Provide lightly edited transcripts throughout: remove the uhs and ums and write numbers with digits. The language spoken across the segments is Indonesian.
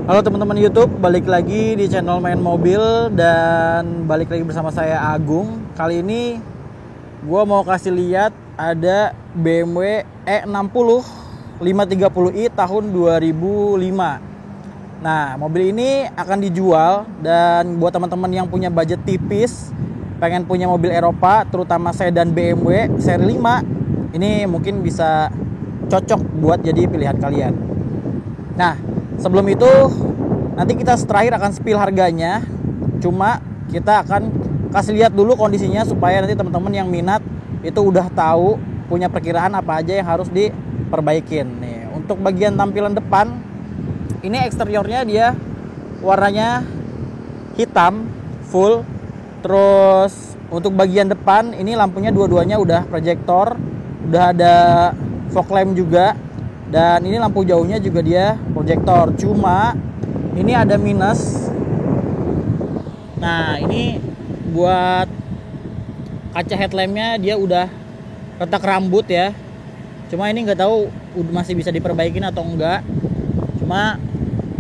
Halo teman-teman YouTube, balik lagi di channel Main Mobil dan balik lagi bersama saya Agung. Kali ini gue mau kasih lihat ada BMW E60 530i tahun 2005. Nah, mobil ini akan dijual dan buat teman-teman yang punya budget tipis, pengen punya mobil Eropa, terutama sedan BMW seri 5, ini mungkin bisa cocok buat jadi pilihan kalian. Nah, sebelum itu nanti kita terakhir akan spill harganya. Cuma kita akan kasih lihat dulu kondisinya supaya nanti teman-teman yang minat itu udah tahu, punya perkiraan apa aja yang harus diperbaikin. Nih, untuk bagian tampilan depan, ini eksteriornya dia warnanya hitam full. Terus untuk bagian depan ini lampunya dua-duanya udah proyektor, udah ada fog lamp juga. Dan ini lampu jauhnya juga dia proyektor. Cuma ini ada minus. Nah, ini buat kaca headlampnya dia udah retak rambut ya. Cuma ini nggak tahu masih bisa diperbaikin atau enggak. Cuma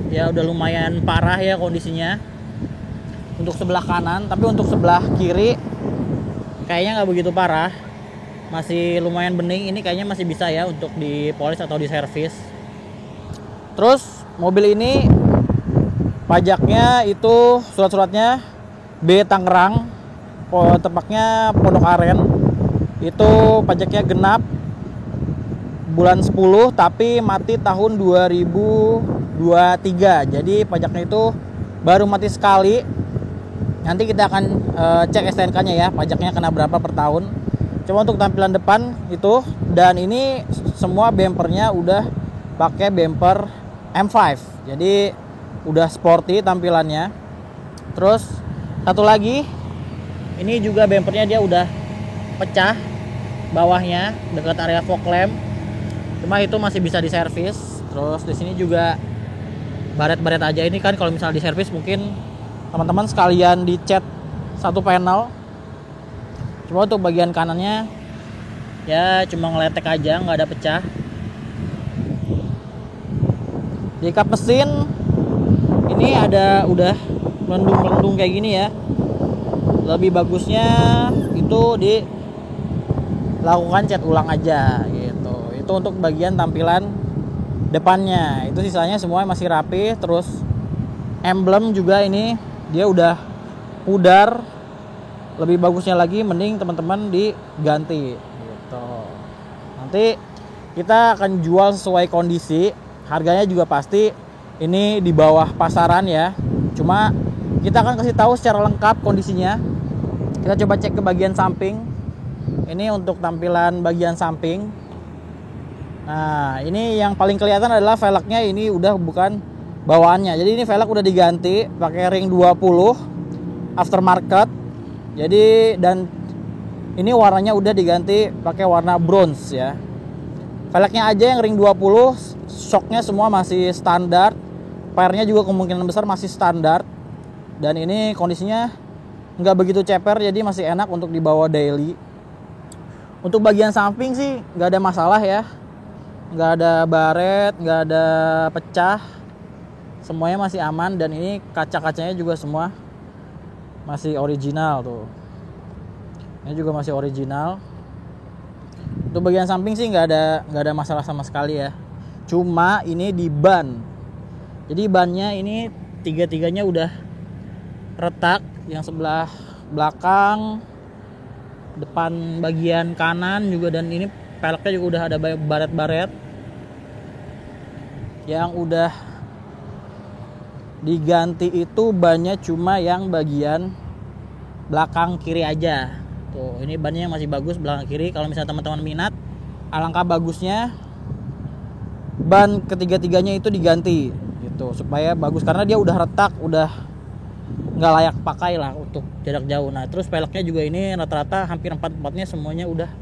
ya udah lumayan parah ya kondisinya untuk sebelah kanan. Tapi untuk sebelah kiri kayaknya nggak begitu parah. Masih lumayan bening, ini kayaknya masih bisa ya untuk dipolis atau diservis. Terus mobil ini pajaknya itu surat-suratnya B Tangerang, tepatnya Pondok Aren. Itu pajaknya genap bulan 10 tapi mati tahun 2023. Jadi pajaknya itu baru mati sekali. Nanti kita akan cek STNK-nya ya, pajaknya kena berapa per tahun. Cuma untuk tampilan depan itu, dan ini semua bumpernya udah pakai bumper M5. Jadi udah sporty tampilannya. Terus satu lagi, ini juga bumpernya dia udah pecah bawahnya dekat area fog lamp. Cuma itu masih bisa diservis. Terus di sini juga baret-baret aja. Ini kan kalau misalnya diservis mungkin teman-teman sekalian dicat satu panel. Cuma untuk bagian kanannya ya cuma ngeletek aja, nggak ada pecah. Di kap mesin ini ada udah melendung-melendung kayak gini ya. Lebih bagusnya itu dilakukan cat ulang aja gitu. Itu untuk bagian tampilan depannya. Itu sisanya semua masih rapi. Terus emblem juga ini dia udah pudar. Lebih bagusnya lagi mending teman-teman diganti gitu. Nanti kita akan jual sesuai kondisi. Harganya juga pasti ini di bawah pasaran ya. Cuma kita akan kasih tahu secara lengkap kondisinya. Kita coba cek ke bagian samping. Ini untuk tampilan bagian samping. Nah, ini yang paling kelihatan adalah velgnya ini udah bukan bawaannya. Jadi ini velg udah diganti pakai ring 20 aftermarket. Jadi dan ini warnanya udah diganti pakai warna bronze ya. Velgnya aja yang ring 20, shocknya semua masih standar. Pernya juga kemungkinan besar masih standar. Dan ini kondisinya nggak begitu ceper, jadi masih enak untuk dibawa daily. Untuk bagian samping sih nggak ada masalah ya. Nggak ada baret, nggak ada pecah. Semuanya masih aman dan ini kaca-kacanya juga semua masih original tuh. Ini juga masih original. Untuk bagian samping sih nggak ada masalah sama sekali ya. Cuma ini di ban. Jadi bannya ini tiga-tiganya udah retak. Yang sebelah belakang, depan bagian kanan juga, dan ini peleknya juga udah ada baret-baret yang udah diganti. Itu bannya cuma yang bagian belakang kiri aja. Tuh, ini bannya masih bagus belakang kiri. Kalau misalnya teman-teman minat, alangkah bagusnya ban ketiga-tiganya itu diganti gitu supaya bagus, karena dia udah retak, udah nggak layak pakai lah untuk jarak jauh. Nah, terus peleknya juga ini rata-rata hampir 4/4-nya semuanya udah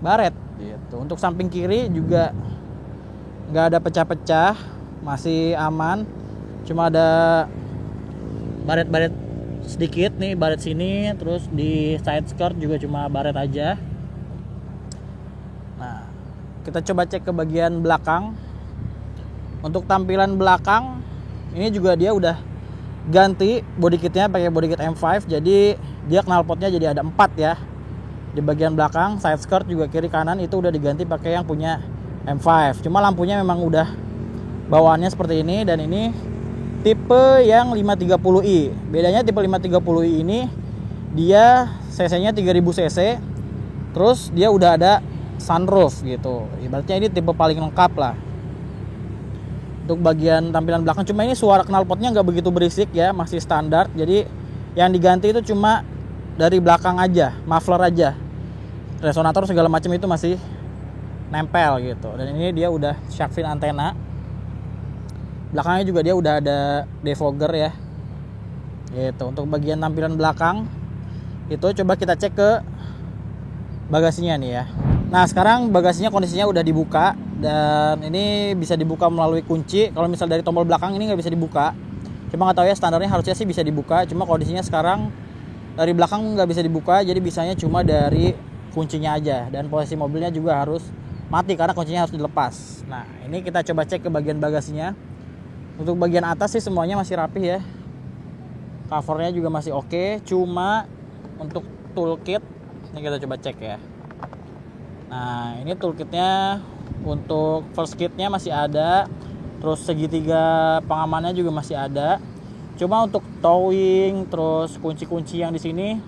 baret gitu. Untuk samping kiri juga nggak ada pecah-pecah, masih aman. Cuma ada baret-baret sedikit nih, baret sini, terus di side skirt juga cuma baret aja. Nah, kita coba cek ke bagian belakang. Untuk tampilan belakang ini juga dia udah ganti body kitnya pakai body kit M5, jadi dia knalpotnya jadi ada 4 ya di bagian belakang. Side skirt juga kiri kanan itu udah diganti pakai yang punya M5. Cuma lampunya memang udah bawaannya seperti ini, dan ini tipe yang 530i. Bedanya tipe 530i ini dia cc-nya 3000 cc, terus dia udah ada sunroof gitu. Ibaratnya ini tipe paling lengkap lah untuk bagian tampilan belakang. Cuma ini suara knalpotnya nggak begitu berisik ya, masih standar. Jadi yang diganti itu cuma dari belakang aja, muffler aja, resonator segala macam itu masih nempel gitu. Dan ini dia udah shark fin antena. Belakangnya juga dia udah ada defogger ya gitu. Untuk bagian tampilan belakang itu coba kita cek ke bagasinya nih ya. Nah sekarang bagasinya kondisinya udah dibuka, dan ini bisa dibuka melalui kunci. Kalau misal dari tombol belakang ini nggak bisa dibuka, cuma nggak tahu ya, standarnya harusnya sih bisa dibuka, cuma kondisinya sekarang dari belakang nggak bisa dibuka, jadi bisanya cuma dari kuncinya aja. Dan posisi mobilnya juga harus mati karena kuncinya harus dilepas. Nah ini kita coba cek ke bagian bagasinya. Untuk bagian atas sih semuanya masih rapi ya, covernya juga masih oke. Cuma untuk toolkit ini kita coba cek ya. Nah ini toolkitnya untuk first kitnya masih ada, terus segitiga pengamannya juga masih ada. Cuma untuk towing terus kunci-kunci yang di sini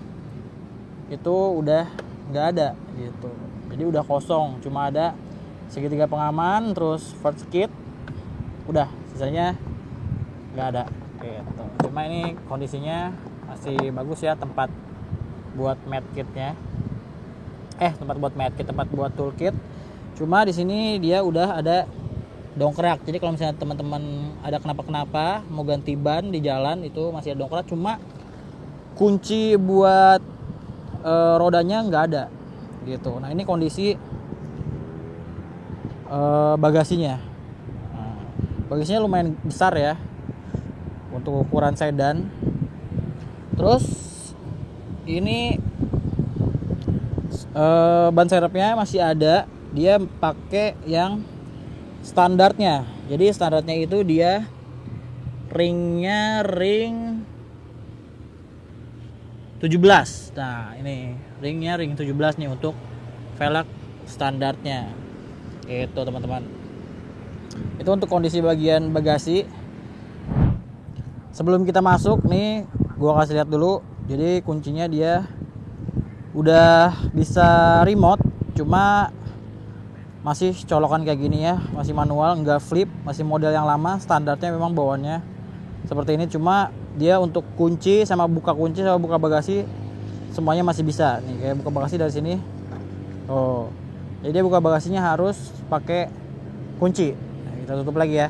itu udah nggak ada gitu. Jadi udah kosong, cuma ada segitiga pengaman terus first kit, udah sisanya nggak ada gitu. Cuma ini kondisinya masih bagus ya, tempat buat medkitnya. Tempat buat medkit, tempat buat toolkit. Cuma di sini dia udah ada dongkrak. Jadi kalau misalnya teman-teman ada kenapa-kenapa mau ganti ban di jalan itu masih ada dongkrak. Cuma kunci buat rodanya nggak ada gitu. Nah ini kondisi bagasinya. Nah, bagasinya lumayan besar ya untuk ukuran sedan. Terus ini ban serepnya masih ada, dia pakai yang standarnya. Jadi standarnya itu dia ringnya ring 17. Nah ini ringnya ring 17 nih untuk velg standarnya itu teman-teman. Itu untuk kondisi bagian bagasi. Sebelum kita masuk nih gua kasih lihat dulu. Jadi kuncinya dia udah bisa remote, cuma masih colokan kayak gini ya, masih manual, nggak flip, masih model yang lama. Standarnya memang bawaannya seperti ini, cuma dia untuk kunci sama buka bagasi semuanya masih bisa nih. Kayak buka bagasi dari sini, jadi dia buka bagasinya harus pakai kunci. Nah, kita tutup lagi ya,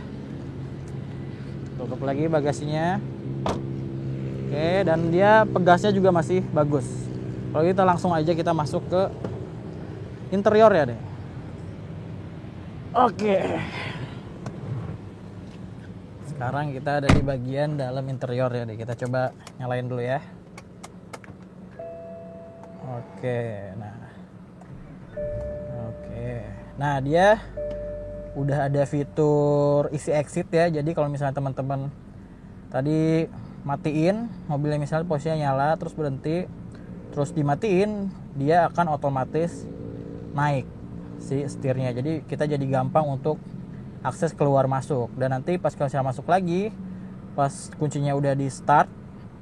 tutup lagi bagasinya. Oke, dan dia pegasnya juga masih bagus. Kalau kita langsung aja kita masuk ke interior ya deh. Oke. Sekarang kita ada di bagian dalam interior ya deh. Kita coba nyalain dulu ya. Oke, nah dia udah ada fitur easy exit ya. Jadi kalau misalnya teman-teman tadi matiin mobilnya, misalnya posisinya nyala terus berhenti, terus dimatiin, dia akan otomatis naik si setirnya. Jadi kita jadi gampang untuk akses keluar masuk. Dan nanti pas kalau saya masuk lagi, pas kuncinya udah di start,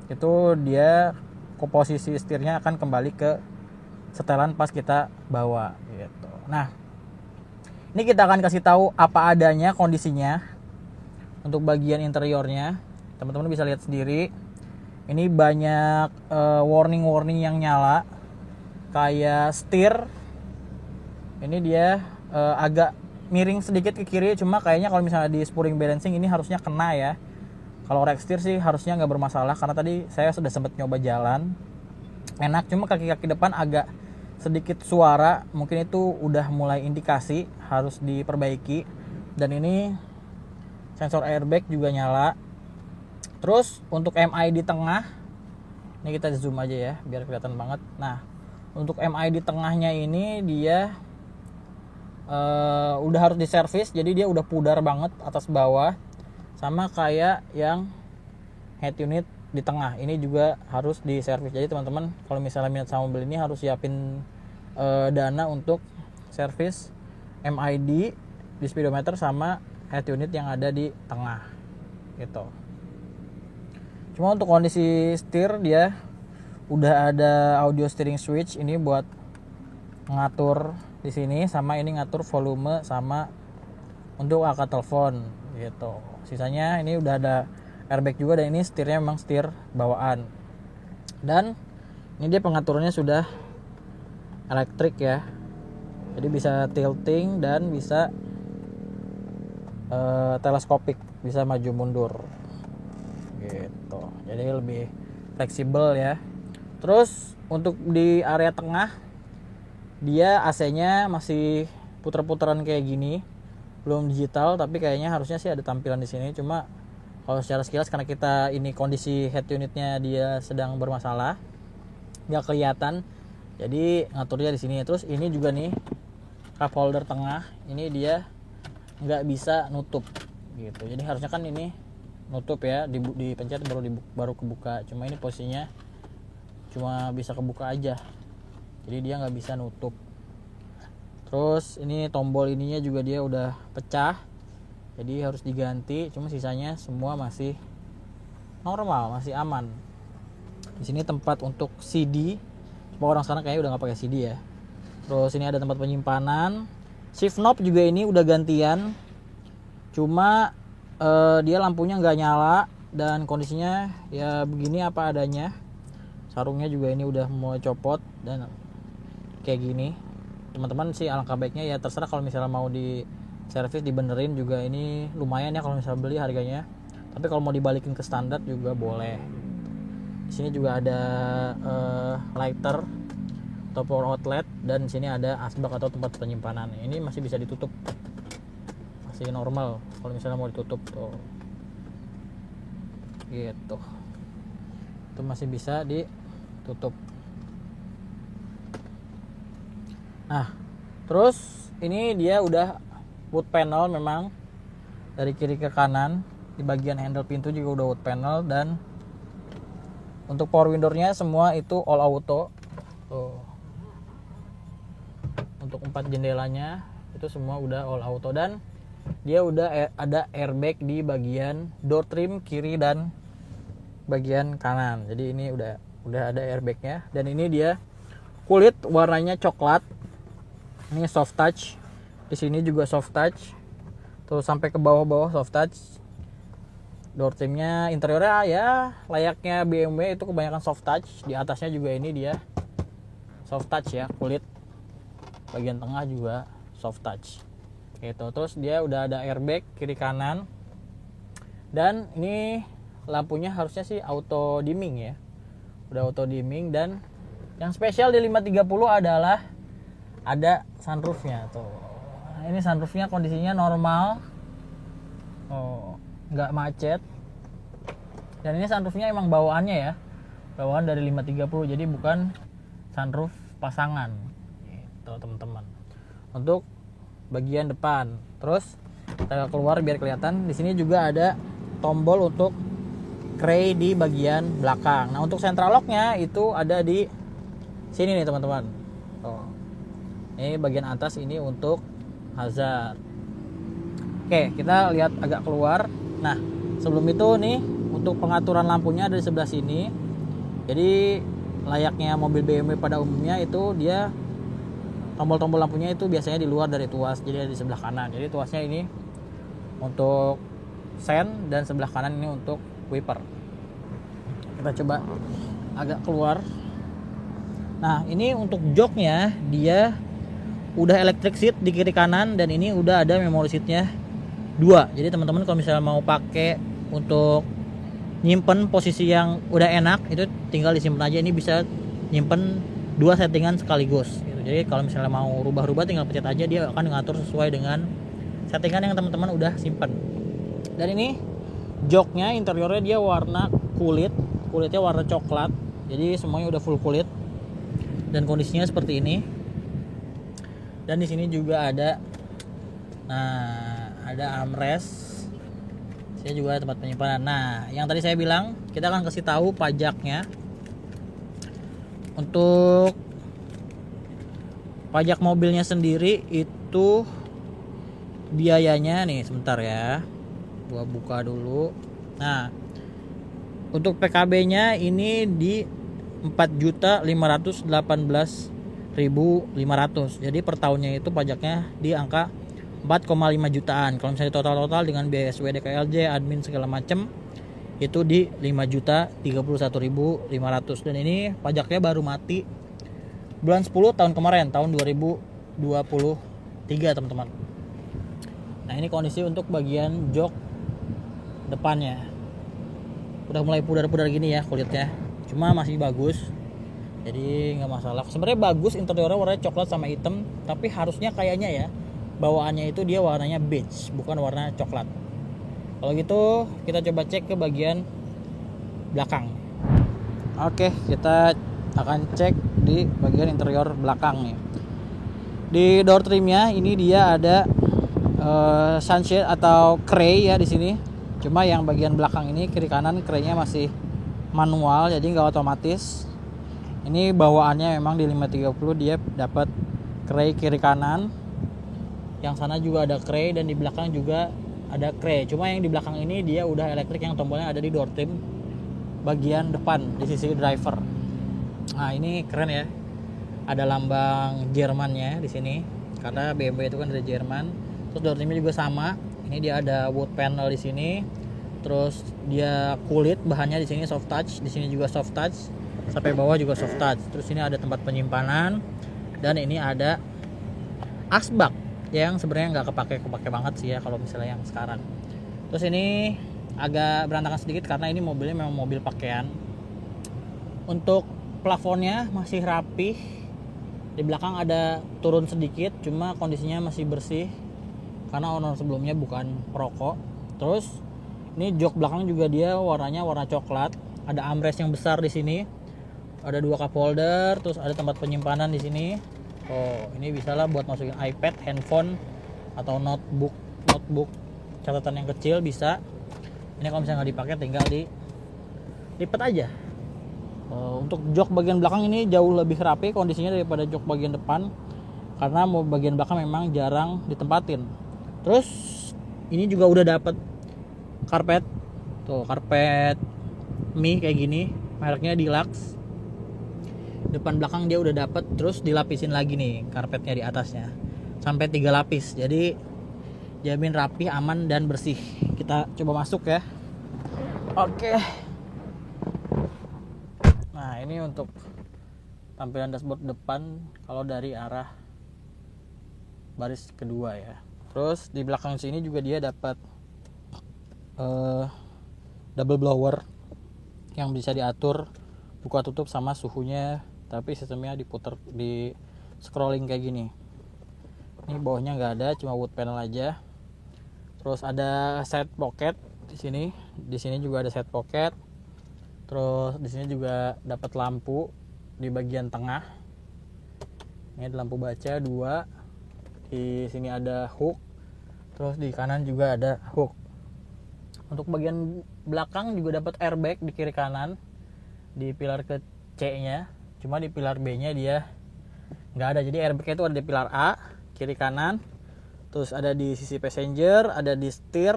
itu dia posisi setirnya akan kembali ke setelan pas kita bawa gitu. Nah ini kita akan kasih tahu apa adanya kondisinya untuk bagian interiornya. Teman-teman bisa lihat sendiri. Ini banyak warning yang nyala, kayak setir. Ini dia agak miring sedikit ke kiri, cuma kayaknya kalau misalnya di spring balancing ini harusnya kena ya. Kalau rack setir sih harusnya nggak bermasalah, karena tadi saya sudah sempat nyoba jalan, enak. Cuma kaki-kaki depan agak sedikit suara, mungkin itu udah mulai indikasi harus diperbaiki. Dan ini sensor airbag juga nyala. Terus untuk MI di tengah, ini kita zoom aja ya biar kelihatan banget. Nah untuk MI di tengahnya ini dia udah harus diservis, jadi dia udah pudar banget atas bawah. sama kayak yang head unit di tengah ini juga harus diservis. Jadi teman-teman kalau misalnya minat sama mobil ini harus siapin dana untuk servis MID di speedometer sama head unit yang ada di tengah gitu. Cuma untuk kondisi setir dia udah ada audio steering switch ini buat ngatur di sini, sama ini ngatur volume sama untuk angkat telepon gitu. Sisanya ini udah ada airbag juga, dan ini setirnya memang setir bawaan. Dan ini dia pengaturannya sudah elektrik ya. Jadi bisa tilting dan bisa teleskopik, bisa maju mundur. Gitu. Jadi lebih fleksibel ya. Terus untuk di area tengah dia AC-nya masih puter-puteran kayak gini. Belum digital, tapi kayaknya harusnya sih ada tampilan di sini. Cuma kalau secara sekilas karena kita ini kondisi head unitnya dia sedang bermasalah, nggak kelihatan. Jadi ngaturnya di sini. Terus ini juga nih cup holder tengah, ini dia nggak bisa nutup gitu. Jadi harusnya kan ini nutup ya, dipencet baru kebuka. Cuma ini posisinya cuma bisa kebuka aja. Jadi dia nggak bisa nutup. Terus ini tombol ininya juga dia udah pecah. Jadi harus diganti, cuma sisanya semua masih normal, masih aman. Di sini tempat untuk CD. Cuma orang sekarang kayaknya udah nggak pakai CD ya. Terus ini ada tempat penyimpanan. Shift knob juga ini udah gantian. Cuma dia lampunya nggak nyala dan kondisinya ya begini apa adanya. Sarungnya juga ini udah mulai copot dan kayak gini. Teman-teman sih alangkah baiknya ya terserah, kalau misalnya mau di servis dibenerin juga ini lumayan ya kalau misalnya beli harganya. Tapi kalau mau dibalikin ke standar juga boleh. Di sini juga ada lighter atau power outlet, dan di sini ada asbak atau tempat penyimpanan. Ini masih bisa ditutup, masih normal kalau misalnya mau ditutup tuh. Gitu. Itu masih bisa ditutup. Nah, terus ini dia udah wood panel memang dari kiri ke kanan. Di bagian handle pintu juga udah wood panel, dan untuk power window-nya semua itu all auto. Tuh. Untuk 4 jendelanya itu semua udah all auto, dan dia udah ada airbag di bagian door trim kiri dan bagian kanan. Jadi ini udah ada airbagnya, dan ini dia kulit warnanya coklat. Ini soft touch. Di sini juga soft touch. Terus sampai ke bawah-bawah soft touch. Door trimnya interiornya ya layaknya BMW, itu kebanyakan soft touch. Di atasnya juga ini dia soft touch ya, kulit. Bagian tengah juga soft touch. Gitu. Terus dia udah ada airbag kiri kanan. Dan ini lampunya harusnya sih auto dimming ya. Udah auto dimming, dan yang spesial di 530 adalah ada sunroofnya tuh. Nah, ini sunroofnya kondisinya normal, nggak macet. Dan ini sunroofnya emang bawaannya ya, bawaan dari 530, jadi bukan sunroof pasangan gitu teman-teman. Untuk bagian depan, terus kita keluar biar kelihatan. Di sini juga ada tombol untuk kray di bagian belakang. Nah untuk central locknya itu ada di sini nih teman-teman. Ini bagian atas ini untuk hazard. Oke, kita lihat agak keluar. Nah, sebelum itu nih untuk pengaturan lampunya ada di sebelah sini. Jadi layaknya mobil BMW pada umumnya itu dia tombol-tombol lampunya itu biasanya di luar dari tuas. Jadi ada di sebelah kanan. Jadi tuasnya ini untuk sen, dan sebelah kanan ini untuk wiper. Kita coba agak keluar. Nah, ini untuk joknya dia udah electric seat di kiri kanan, dan ini udah ada memory seatnya 2. Jadi teman-teman kalau misalnya mau pakai untuk nyimpen posisi yang udah enak, itu tinggal disimpan aja. Ini bisa nyimpen 2 settingan sekaligus gitu. Jadi kalau misalnya mau rubah-rubah tinggal pencet aja, dia akan ngatur sesuai dengan settingan yang teman-teman udah simpen. Dan ini joknya interiornya dia warna kulitnya warna coklat. Jadi semuanya udah full kulit, dan kondisinya seperti ini. Dan di sini juga ada armrest Saya juga ada tempat penyimpanan. Nah, yang tadi saya bilang, kita akan kasih tahu pajaknya. Untuk pajak mobilnya sendiri itu biayanya nih, sebentar ya. Gua buka dulu. Nah, untuk PKB-nya ini di 4.518.500. Jadi per tahunnya itu pajaknya di angka 4,5 jutaan. Kalau misalnya total dengan biaya SWD, KLJ, admin segala macem itu di 5.031.500. Dan ini pajaknya baru mati bulan 10 tahun kemarin, tahun 2023, teman-teman. Nah, ini kondisi untuk bagian jok depannya. Udah mulai pudar-pudar gini ya kulitnya, cuma masih bagus, jadi nggak masalah. Sebenarnya bagus, interiornya warnanya coklat sama hitam, tapi harusnya kayaknya ya bawaannya itu dia warnanya beige, bukan warna coklat. Kalau gitu kita coba cek ke bagian belakang. Oke, kita akan cek di bagian interior belakang nih. Di door trimnya ini dia ada sunshade atau cray ya di sini. Cuma yang bagian belakang ini kiri kanan craynya masih manual, jadi nggak otomatis. Ini bawaannya memang di 530 dia dapat cray kiri kanan. Yang sana juga ada cray dan di belakang juga ada cray. Cuma yang di belakang ini dia udah elektrik, yang tombolnya ada di door trim bagian depan di sisi driver. Nah, ini keren ya. Ada lambang Jermannya di sini karena BMW itu kan dari Jerman. Terus door trimnya juga sama. Ini dia ada wood panel di sini. Terus dia kulit, bahannya di sini soft touch, di sini juga soft touch. Sampai bawah juga soft touch. Terus ini ada tempat penyimpanan dan ini ada asbak yang sebenarnya nggak kepake banget sih ya kalau misalnya yang sekarang. Terus ini agak berantakan sedikit karena ini mobilnya memang mobil pakaian. Untuk plafonnya masih rapih. Di belakang ada turun sedikit, cuma kondisinya masih bersih karena owner sebelumnya bukan perokok. Terus ini jok belakang juga dia warnanya warna coklat. Ada armrest yang besar di sini. Ada 2 cup holder, terus ada tempat penyimpanan di sini. Oh, ini bisa lah buat masukin iPad, handphone atau notebook catatan yang kecil bisa. Ini kalau misalnya nggak dipakai tinggal dilipat aja. Untuk jok bagian belakang ini jauh lebih rapi kondisinya daripada jok bagian depan karena mau bagian belakang memang jarang ditempatin. Terus ini juga udah dapat karpet. Tuh, karpet Mi kayak gini, mereknya Deluxe. Depan belakang dia udah dapat, terus dilapisin lagi nih karpetnya di atasnya. Sampai 3 lapis. Jadi jamin rapi, aman dan bersih. Kita coba masuk ya. Oke. Nah, ini untuk tampilan dashboard depan kalau dari arah baris kedua ya. Terus di belakang sini juga dia dapat double blower yang bisa diatur buka tutup sama suhunya, tapi sistemnya diputar di scrolling kayak gini. Ini bawahnya nggak ada, cuma wood panel aja. Terus ada side pocket di sini. Di sini juga ada side pocket. Terus di sini juga dapat lampu di bagian tengah. Ini ada lampu baca 2. Di sini ada hook. Terus di kanan juga ada hook. Untuk bagian belakang juga dapat airbag di kiri kanan di pilar ke C-nya. Cuma di pilar B-nya dia nggak ada. Jadi airbagnya itu ada di pilar A kiri kanan. Terus ada di sisi passenger, ada di setir.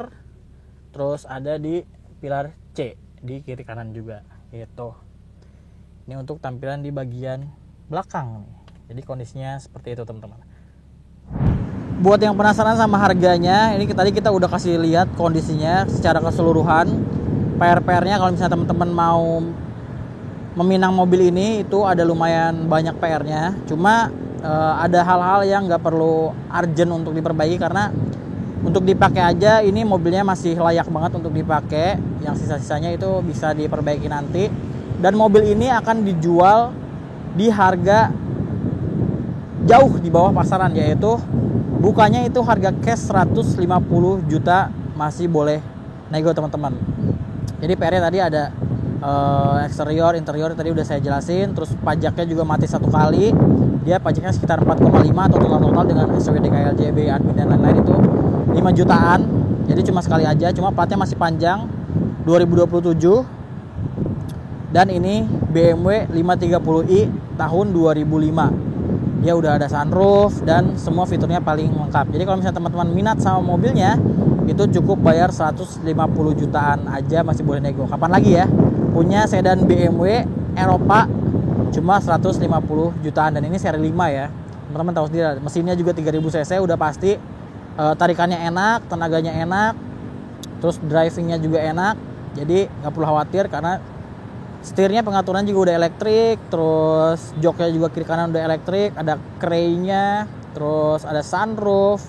Terus ada di pilar C di kiri kanan juga. Gitu. Ini untuk tampilan di bagian belakang. Jadi kondisinya seperti itu, teman-teman. Buat yang penasaran sama harganya, ini tadi kita udah kasih lihat kondisinya secara keseluruhan. PR-nya kalau misalnya teman-teman mau meminang mobil ini itu ada lumayan banyak PR-nya. Cuma ada hal-hal yang nggak perlu urgent untuk diperbaiki karena untuk dipakai aja ini mobilnya masih layak banget untuk dipakai. Yang sisa-sisanya itu bisa diperbaiki nanti. Dan mobil ini akan dijual di harga jauh di bawah pasaran, yaitu bukanya itu harga cash 150 juta masih boleh nego, teman-teman. Jadi PR-nya tadi ada eksterior, interior tadi udah saya jelasin. Terus pajaknya juga mati 1 kali. Dia pajaknya sekitar 4,5 atau total dengan SWD, KLJB, admin dan lain-lain itu 5 jutaan. Jadi cuma sekali aja, cuma platnya masih panjang 2027. Dan ini BMW 530i tahun 2005. Dia udah ada sunroof dan semua fiturnya paling lengkap. Jadi kalau misalnya teman-teman minat sama mobilnya, itu cukup bayar 150 jutaan aja, masih boleh nego. Kapan lagi ya punya sedan BMW Eropa cuma 150 jutaan, dan ini seri 5 ya. Teman-teman tahu sendiri, mesinnya juga 3000 cc udah pasti. Tarikannya enak, tenaganya enak, terus drivingnya juga enak. Jadi nggak perlu khawatir karena setirnya pengaturan juga udah elektrik, terus joknya juga kiri kanan udah elektrik, ada craynya, terus ada sunroof,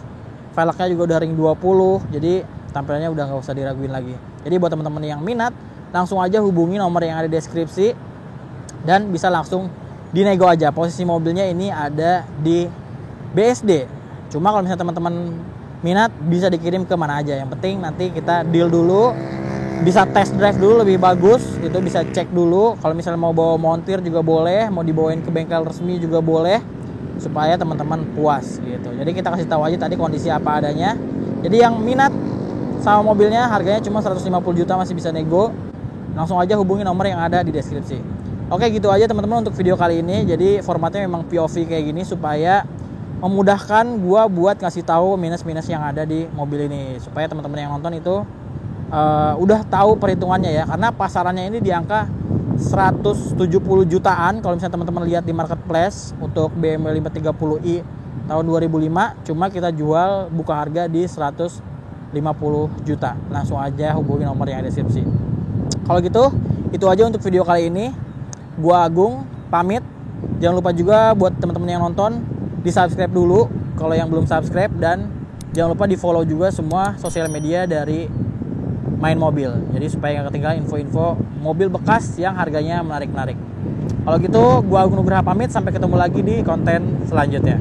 velgnya juga udah ring 20, jadi tampilannya udah nggak usah diraguin lagi. Jadi buat teman-teman yang minat, langsung aja hubungi nomor yang ada di deskripsi dan bisa langsung dinego aja. Posisi mobilnya ini ada di BSD. Cuma kalau misalnya teman-teman minat bisa dikirim ke mana aja. Yang penting nanti kita deal dulu. Bisa test drive dulu lebih bagus, itu bisa cek dulu. Kalau misalnya mau bawa montir juga boleh, mau dibawain ke bengkel resmi juga boleh, supaya teman-teman puas gitu. Jadi kita kasih tahu aja tadi kondisi apa adanya. Jadi yang minat sama mobilnya, harganya cuma 150 juta, masih bisa nego. Langsung aja hubungi nomor yang ada di deskripsi. Oke, gitu aja teman-teman untuk video kali ini. Jadi formatnya memang POV kayak gini supaya memudahkan gua buat ngasih tahu minus-minus yang ada di mobil ini, supaya teman-teman yang nonton itu udah tahu perhitungannya ya, karena pasarannya ini di angka 170 jutaan kalau misalnya teman-teman lihat di marketplace untuk BMW 530i tahun 2005, cuma kita jual buka harga di 150 juta. Langsung aja hubungi nomor yang ada di deskripsi. Kalau gitu, itu aja untuk video kali ini. Gua Agung pamit. Jangan lupa juga buat teman-teman yang nonton di subscribe dulu kalau yang belum subscribe, dan jangan lupa di follow juga semua sosial media dari Main Mobil, jadi supaya nggak ketinggalan info-info mobil bekas yang harganya menarik-menarik. Kalau gitu, gua Agung Nugraha pamit, sampai ketemu lagi di konten selanjutnya.